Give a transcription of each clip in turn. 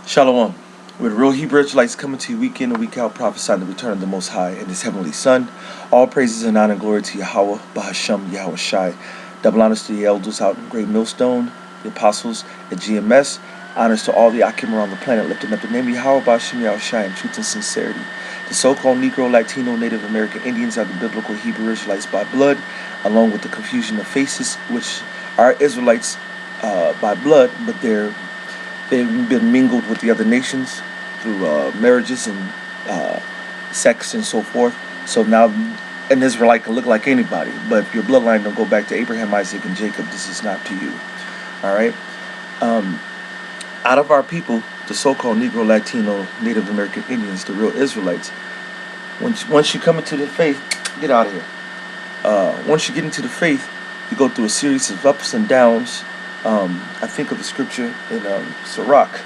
Shalom. We're the real Hebrew Israelites coming to you week in and week out, prophesying the return of the Most High and His Heavenly Son. All praises and honor and glory to YAHAWAH, BAHASHAM, YAHAWASHI. Double honors to the elders out in Great Millstone, the apostles at GMS. Honors to all the Akim around the planet, lifting up the name of Yahawah, BAHASHAM, YAHAWASHI in truth and sincerity. The so-called Negro, Latino, Native American Indians are the biblical Hebrew Israelites by blood, along with the confusion of faces, which are Israelites by blood, but they've been mingled with the other nations through marriages and sex and so forth. So now an Israelite can look like anybody, but if your bloodline don't go back to Abraham, Isaac, and Jacob, this is not to you. All right. Out of our people, the so-called Negro, Latino, Native American Indians, the real Israelites, once you come into the faith, get out of here. Once you get into the faith, you go through a series of ups and downs. I think of the scripture in Sirach.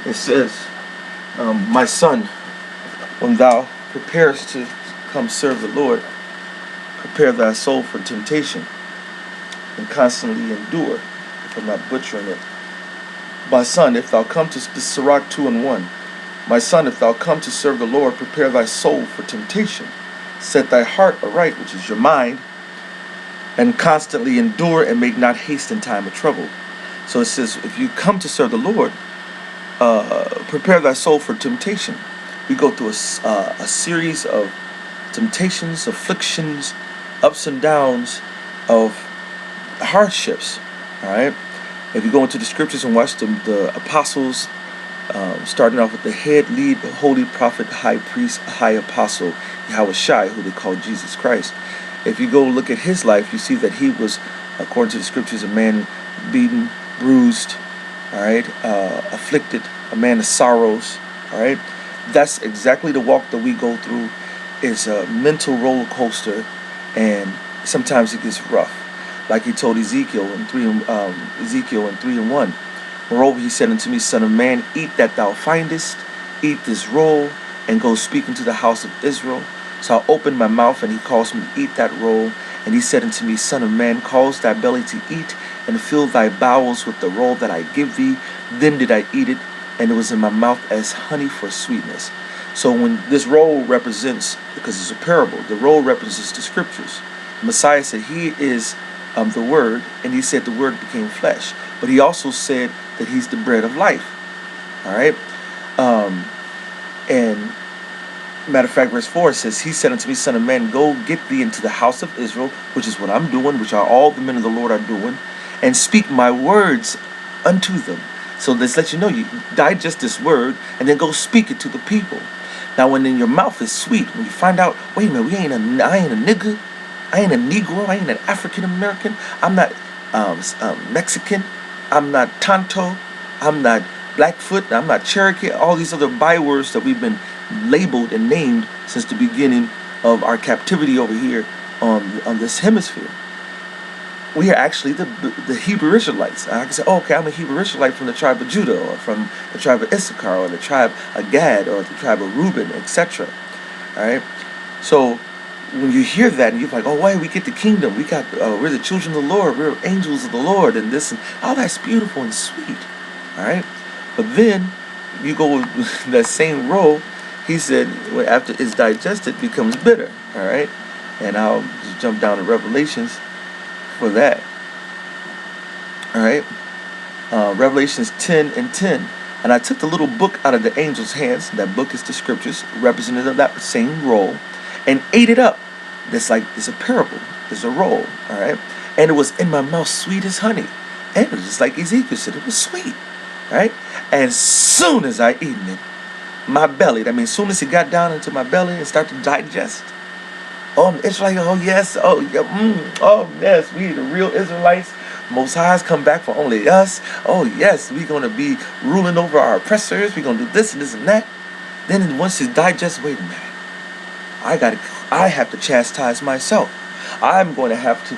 It says, my son, when thou preparest to come serve the Lord, prepare thy soul for temptation and constantly endure, if I'm not butchering it. My son, if thou come to the Sirach 2:1, my son, if thou come to serve the Lord, prepare thy soul for temptation. Set thy heart aright, which is your mind, and constantly endure and make not haste in time of trouble. So it says, if you come to serve the Lord, prepare thy soul for temptation. We go through a series of temptations, afflictions, ups and downs of hardships. All right. If you go into the scriptures and watch the apostles, starting off with the head lead, holy prophet, high priest, high apostle, YAHAWASHI, who they call Jesus Christ. If you go look at his life, you see that he was, according to the scriptures, a man beaten, bruised, all right, afflicted, a man of sorrows, all right. That's exactly the walk that we go through. It's a mental roller coaster, and sometimes it gets rough. Like he told Ezekiel in 3:1. Moreover, he said unto me, Son of man, eat that thou findest, eat this roll, and go speak into the house of Israel. So I opened my mouth, and he caused me to eat that roll. And he said unto me, Son of man, cause thy belly to eat, and fill thy bowels with the roll that I give thee. Then did I eat it, and it was in my mouth as honey for sweetness. So when this roll represents, because it's a parable, the roll represents the scriptures. The Messiah said he is the word, and he said the word became flesh. But he also said that he's the bread of life. All right. And matter of fact, verse 4 says, he said unto me, Son of man, go get thee into the house of Israel, which is what I'm doing, which are all the men of the Lord are doing, and speak my words unto them. So let's let you know, you digest this word and then go speak it to the people. Now, when in your mouth is sweet, when you find out, wait a minute, I ain't a nigga, I ain't a Negro, I ain't an African American, I'm not Mexican, I'm not Tonto, I'm not Blackfoot, I'm not Cherokee, all these other bywords that we've been labeled and named since the beginning of our captivity over here on this hemisphere. We are actually the Hebrew Israelites. I can say, oh, okay, I'm a Hebrew Israelite from the tribe of Judah, or from the tribe of Issachar, or the tribe of Gad, or the tribe of Reuben, etc. All right. So when you hear that, and you're like, oh, wait, we get the kingdom. We're the children of the Lord. We're angels of the Lord, and this, and all that's beautiful and sweet. All right. But then you go with that same roll. He said, after it's digested, it becomes bitter. All right. And I'll just jump down to Revelations for that. All right. Revelations 10:10. And I took the little book out of the angel's hands. That book is the scriptures, representative of that same roll, and ate it up. That's like, it's a parable. It's a roll. All right. And it was in my mouth sweet as honey. And it was just like Ezekiel said, it was sweet. Right. And soon as I eaten it, my belly, that means as soon as it got down into my belly and started to digest, it's like, oh yes, oh yeah, oh yes, we the real Israelites. Most High's come back for only us. Oh yes, we're gonna be ruling over our oppressors. We're gonna do this and this and that. Then once it's digested, wait a minute, I have to chastise myself. I'm going to have to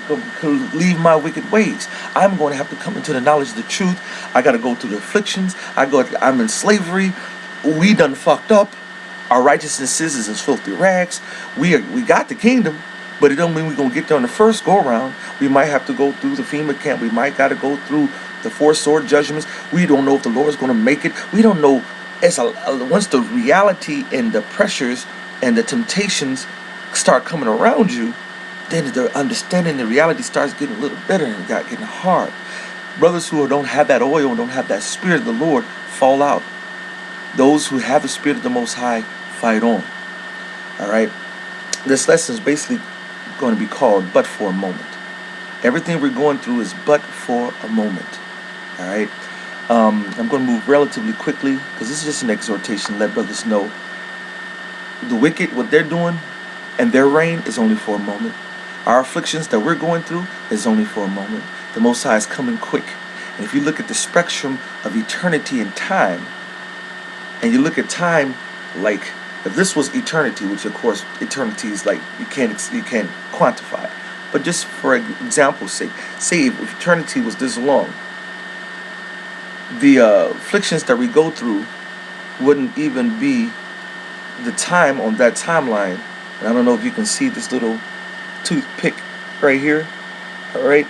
leave my wicked ways. I'm going to have to come into the knowledge of the truth. I got to go through the afflictions. I'm in slavery. We done fucked up. Our righteousness is as filthy rags. We got the kingdom, but it don't mean we're going to get there on the first go around. We might have to go through the FEMA camp. We might got to go through the four sword judgments. We don't know if the Lord is going to make it. We don't know. Once the reality and the pressures and the temptations start coming around you, then the understanding, the reality starts getting a little better and getting hard. Brothers who don't have that oil and don't have that spirit of the Lord fall out. Those who have the spirit of the Most High fight on. All right. This lesson is basically going to be called "But for a Moment." Everything we're going through is but for a moment. All right. I'm going to move relatively quickly because this is just an exhortation. Let brothers know the wicked, what they're doing, and their reign is only for a moment. Our afflictions that we're going through is only for a moment. The Most High is coming quick. And if you look at the spectrum of eternity and time, and you look at time like if this was eternity, which of course eternity is like you can't quantify it. But just for example's sake, say if eternity was this long, the afflictions that we go through wouldn't even be the time on that timeline. And I don't know if you can see this little toothpick right here. All right,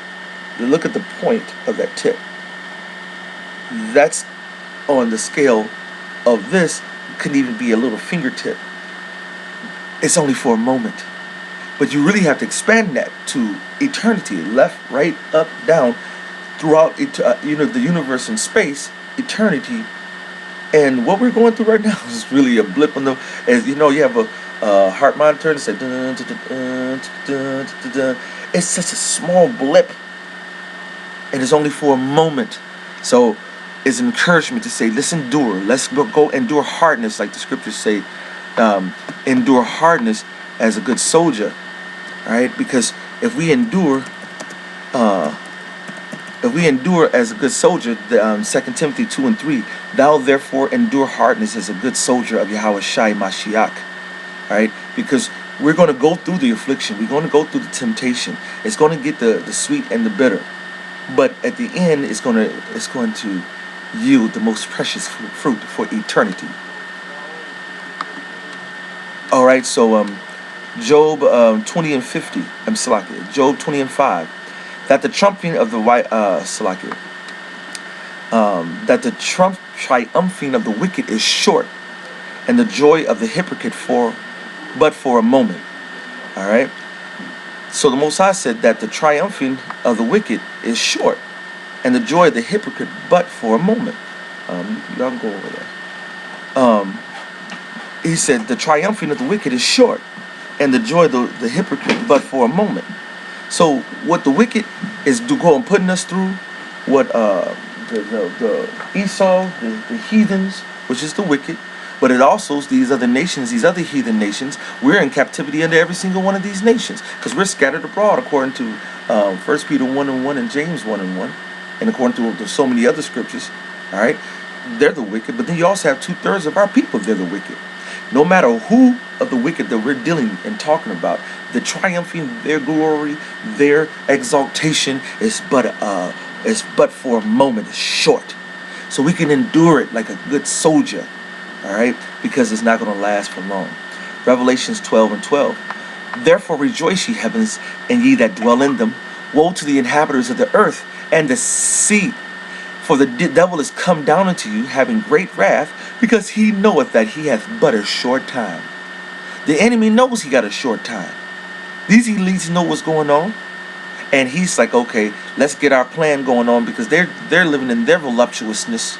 look at the point of that tip. That's on the scale of this. Could even be a little fingertip. It's only for a moment, but you really have to expand that to eternity, left, right, up, down, throughout it. The universe and space, eternity, and what we're going through right now is really a blip on the. As you know, you have a heart monitor and it's like dun, dun, dun, dun, dun, dun. It's such a small blip, and it's only for a moment. So it's an encouragement to say, let's endure. Let's go endure hardness, like the scriptures say. Endure hardness as a good soldier. All right, because if we endure as a good soldier, 2 Timothy 2:3, thou therefore endure hardness as a good soldier of YAHAWASHI Mashiach. All right, because we're going to go through the affliction. We're going to go through the temptation. It's going to get the sweet and the bitter, but at the end, it's going to yield the most precious fruit for eternity. All right, so Job 20:50. Job 20:5. That the trumping of the that the triumphing of the wicked is short, and the joy of the hypocrite but for a moment. All right. So the Most High said that the triumphing of the wicked is short, and the joy of the hypocrite but for a moment. Y'all can go over there. He said the triumphing of the wicked is short, and the joy of the hypocrite but for a moment. So what the wicked is going putting us through, what the Esau, the heathens, which is the wicked, but it also is these other nations, these other heathen nations. We're in captivity under every single one of these nations because we're scattered abroad, according to 1 Peter 1:1 and James 1:1, and according to so many other scriptures. All right, they're the wicked, but then you also have 2/3 of our people. They're the wicked. No matter who of the wicked that we're dealing and talking about, the triumphing, their glory, their exaltation is but for a moment. It's short, so we can endure it like a good soldier. All right, because it's not going to last for long. Revelations 12:12. Therefore rejoice, ye heavens, and ye that dwell in them. Woe to the inhabitants of the earth and the sea, for the devil is come down unto you, having great wrath, because he knoweth that he hath but a short time. The enemy knows he got a short time. These elites know what's going on, and he's like, okay, let's get our plan going on, because they're living in their voluptuousness.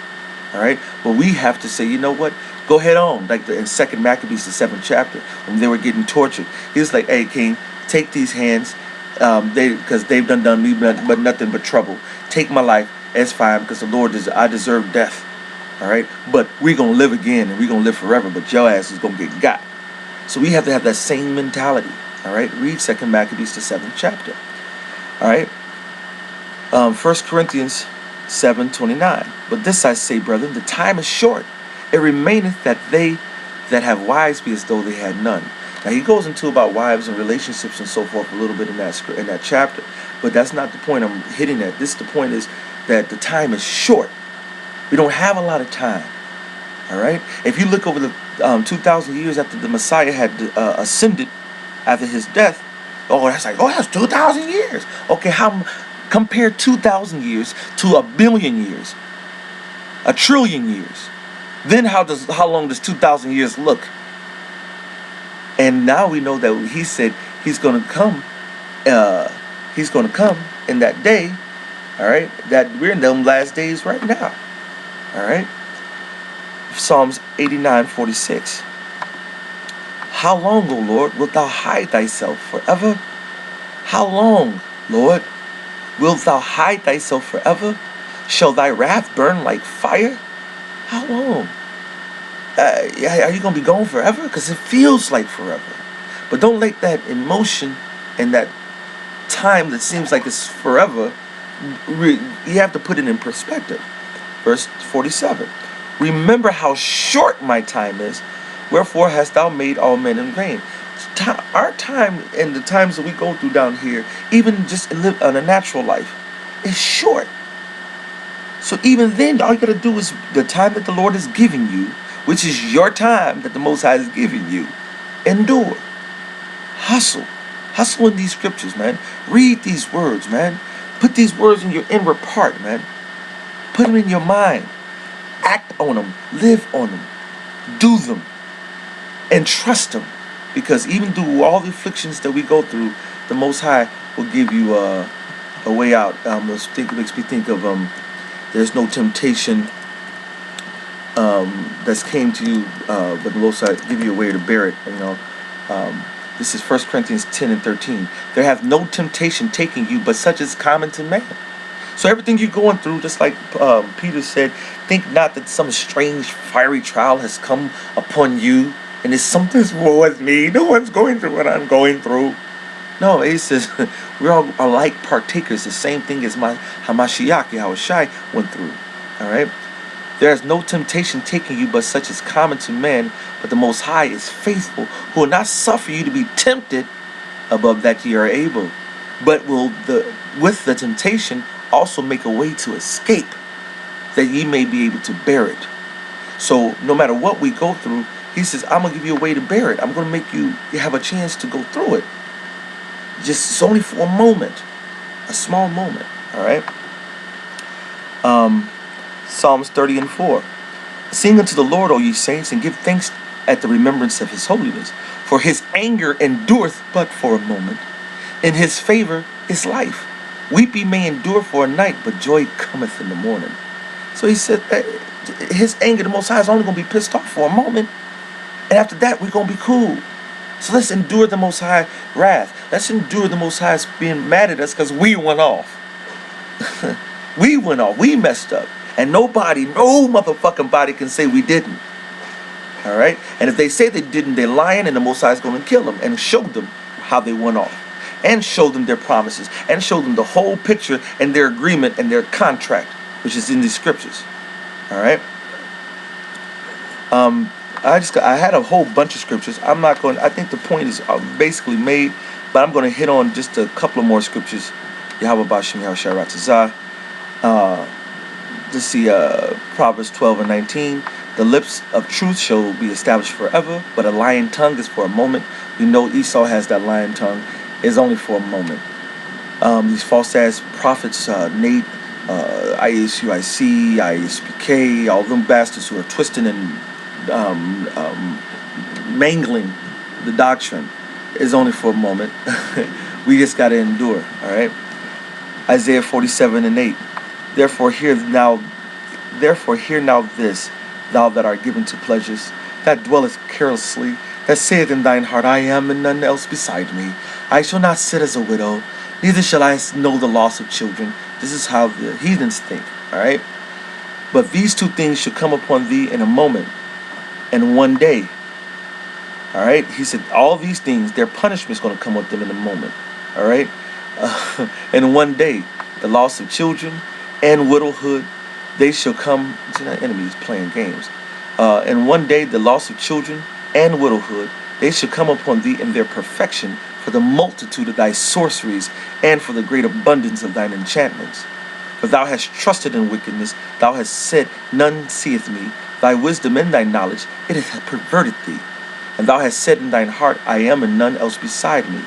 All right, but we have to say, you know what? Go head on. Like in 2 Maccabees, the 7th chapter, when they were getting tortured, he was like, hey, king, take these hands, because they've done me but nothing but trouble. Take my life. It's fine, because the Lord I deserve death. All right, but we're gonna live again, and we're gonna live forever. But your ass is gonna get got. So we have to have that same mentality. All right, read 2 Maccabees, the 7th chapter. All right, 1 Corinthians 7:29. But this I say, brethren, the time is short. It remaineth that they that have wives be as though they had none. Now he goes into about wives and relationships and so forth a little bit in that chapter, but that's not the point I'm hitting at. The point is that the time is short. We don't have a lot of time. All right. If you look over the 2,000 years after the Messiah had ascended, after his death, that's 2,000 years. Okay, Compare 2,000 years to a billion years, a trillion years. Then how long does 2,000 years look? And now we know that he said he's going to come. He's going to come in that day. All right, that we're in them last days right now. All right. Psalms 89:46. How long, O Lord, wilt thou hide thyself forever? How long, Lord, wilt thou hide thyself forever? Shall thy wrath burn like fire? How long? Are you going to be gone forever? Because it feels like forever. But don't let that emotion and that time that seems like it's forever, you have to put it in perspective. Verse 47. Remember how short my time is, wherefore hast thou made all men in vain. Our time and the times that we go through down here, even just in a natural life, is short. So even then, all you got to do is the time that the Lord is giving you, which is your time that the Most High is giving you, endure. Hustle. Hustle in these scriptures, man. Read these words, man. Put these words in your inward part, man. Put them in your mind. Act on them. Live on them. Do them. And trust them. Because even through all the afflictions that we go through, the Most High will give you a way out. It makes me think of there's no temptation that's came to you, but the Most High give you a way to bear it. This is 1 Corinthians 10:13. There hath no temptation taking you, but such is common to man. So everything you're going through, just like Peter said, think not that some strange fiery trial has come upon you, and it's something's wrong with me. No one's going through what I'm going through. No, it says we all are like partakers, the same thing as Hamashiach, Yahawashi went through. All right. There is no temptation taking you, but such is common to men. But the Most High is faithful, who will not suffer you to be tempted above that ye are able, but will with the temptation also make a way to escape, that ye may be able to bear it. So no matter what we go through, he says, I'm going to give you a way to bear it. I'm going to make you have a chance to go through it. It's only for a moment, a small moment. All right. Psalms 30:4. Sing unto the Lord, O ye saints, and give thanks at the remembrance of his holiness. For his anger endureth but for a moment. In his favor is life. Weeping may endure for a night, but joy cometh in the morning. So he said that his anger, the Most High, is only going to be pissed off for a moment. And after that, we're going to be cool. So let's endure the Most High wrath. Let's endure the Most High being mad at us because we went off. We went off. We messed up. And no motherfucking body can say we didn't. All right? And if they say they didn't, they're lying, and the Most High is going to kill them and show them how they went off. And show them their promises. And show them the whole picture and their agreement and their contract, which is in these scriptures. All right? I had a whole bunch of scriptures. I think the point is basically made, but I'm going to hit on just a couple of more scriptures. Yahweh Bashim Yahushua Ratazah. Let's see, Proverbs 12:19. The lips of truth shall be established forever, but a lying tongue is for a moment. We know Esau has that lying tongue. It's only for a moment. These false ass prophets, Nate, ISUIC, ISPK, all them bastards who are twisting and mangling the doctrine, is only for a moment. We just got to endure. All right. Isaiah 47:8. Therefore hear now this, thou that art given to pleasures, that dwelleth carelessly, that saith in thine heart, I am and none else beside me. I shall not sit as a widow, neither shall I know the loss of children. This is how the heathens think. All right. But these two things shall come upon thee in a moment, and one day. All right. He said all these things, their punishment is going to come with them in a moment. All right. And one day, the loss of children and widowhood, they shall come. See, that enemy is playing games. And one day, the loss of children and widowhood, they shall come upon thee in their perfection, for the multitude of thy sorceries and for the great abundance of thine enchantments. For thou hast trusted in wickedness, thou hast said, none seeth me. Thy wisdom and thy knowledge, it hath perverted thee. And thou hast said in thine heart, I am and none else beside me.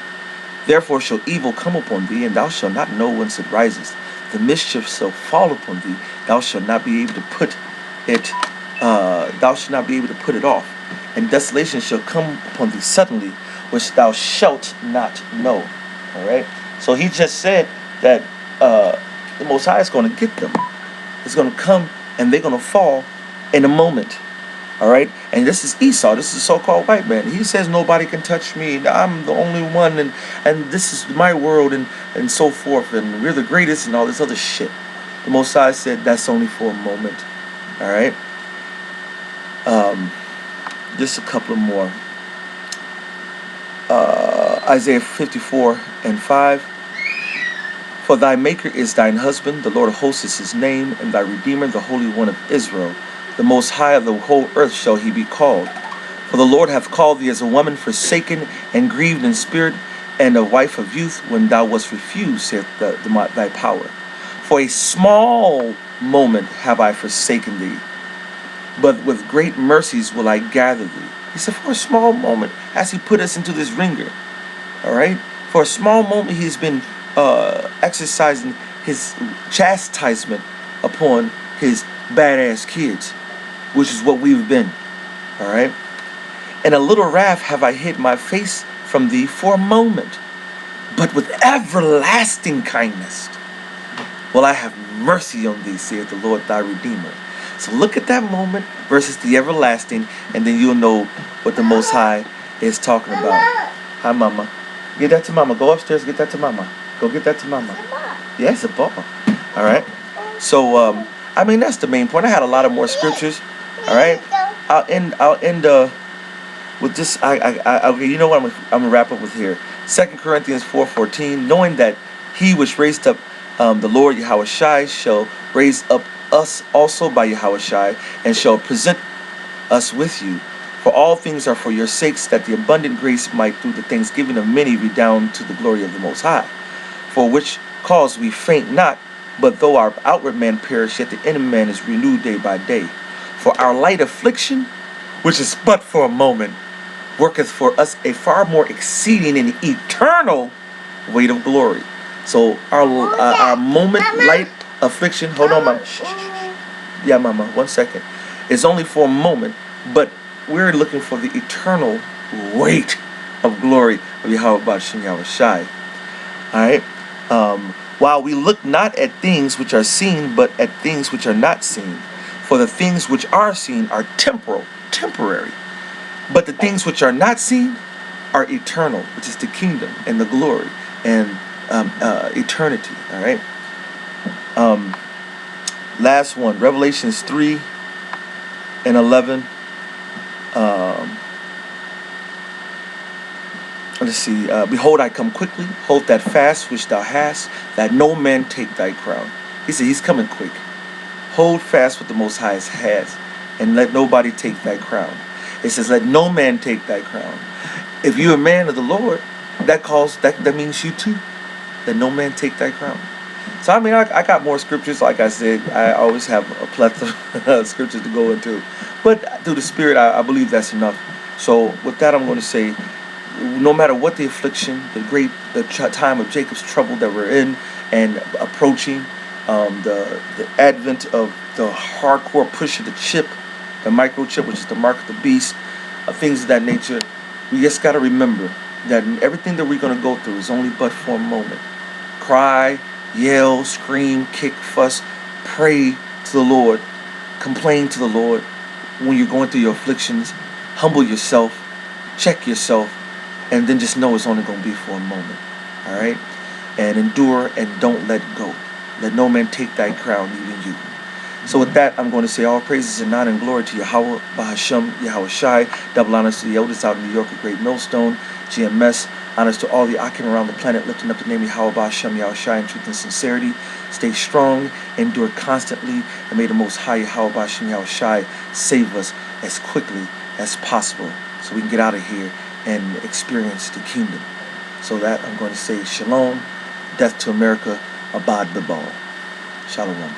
Therefore shall evil come upon thee, and thou shalt not know whence it riseth. The mischief shall fall upon thee, thou shalt not be able to put it off. And desolation shall come upon thee suddenly, which thou shalt not know. All right. So he just said that the Most High is going to get them. It's going to come, and they're going to fall in a moment. All right. And this is Esau. This is a so-called white man. He says nobody can touch me. I'm the only one, and this is my world, and so forth, and we're the greatest, and all this other shit. The Most High said that's only for a moment. All right. Just a couple more. Isaiah 54:5. For thy Maker is thine husband, the Lord of hosts is his name, and thy Redeemer, the Holy One of Israel. The Most High of the whole earth shall he be called. For the Lord hath called thee as a woman forsaken and grieved in spirit, and a wife of youth when thou wast refused, saith thy power. For a small moment have I forsaken thee, but with great mercies will I gather thee. He said, for a small moment, as he put us into this ringer. All right? For a small moment, he's been exercising his chastisement upon his badass kids, which is what we've been. All right? In a little wrath have I hid my face from thee for a moment, but with everlasting kindness will I have mercy on thee, saith the Lord thy Redeemer. So look at that moment versus the everlasting, and then you'll know what the Most High is talking about. Hi, Mama. Get that to Mama. Go upstairs, get that to Mama. Go get that to Mama. Yeah, it's a ball. All right? So, I mean, that's the main point. I had a lot of more scriptures. All right? I'll end with this. Okay, you know what I'm gonna wrap up with here. 2 Corinthians 4:14. Knowing that he which raised up the Lord Yahawashi shall raise up us also by Yahawashi, and shall present us with you. For all things are for your sakes, that the abundant grace might through the thanksgiving of many redound to the glory of the Most High. For which cause we faint not, but though our outward man perish, yet the inner man is renewed day by day. For our light affliction, which is but for a moment, worketh for us a far more exceeding and eternal weight of glory. So our moment light affliction, hold on, Mama. Yeah, Mama, 1 second. It's only for a moment, but we're looking for the eternal weight of glory of Yahawashi. Alright? While we look not at things which are seen, but at things which are not seen. For the things which are seen are temporary. But the things which are not seen are eternal, which is the kingdom and the glory and eternity. Alright? Last one, Revelations 3:11. Let's see. Behold, I come quickly. Hold that fast which thou hast, that no man take thy crown. He said he's coming quick. Hold fast what the Most High has, and let nobody take thy crown. It says, let no man take thy crown. If you're a man of the Lord, that means you too. Let no man take thy crown. So I mean, I got more scriptures. Like I said, I always have a plethora of scriptures to go into. But through the Spirit, I believe that's enough. So with that, I'm going to say, no matter what the affliction, the time of Jacob's trouble that we're in and approaching, the advent of the hardcore push of the chip, the microchip, which is the mark of the beast, things of that nature, we just got to remember that everything that we're going to go through is only but for a moment. Cry, yell, scream, kick, fuss, pray to the Lord, complain to the Lord when you're going through your afflictions. Humble yourself, check yourself, and then just know it's only going to be for a moment. All right? And endure and don't let go. Let no man take thy crown, even you. So with that, I'm going to say all praises and honor and glory to Yahawah, BAHASHAM, Yahawashi. Double honors to the elders out in New York at Great Millstone, GMS. Honors to all the Akim around the planet, lifting up the name of Yahawah, BAHASHAM, Yahawashi in truth and sincerity. Stay strong, endure constantly, and may the Most High Yahawah, BAHASHAM, Yahawashi save us as quickly as possible so we can get out of here and experience the kingdom. So that I'm going to say shalom, death to America, abad bibal. Shalom.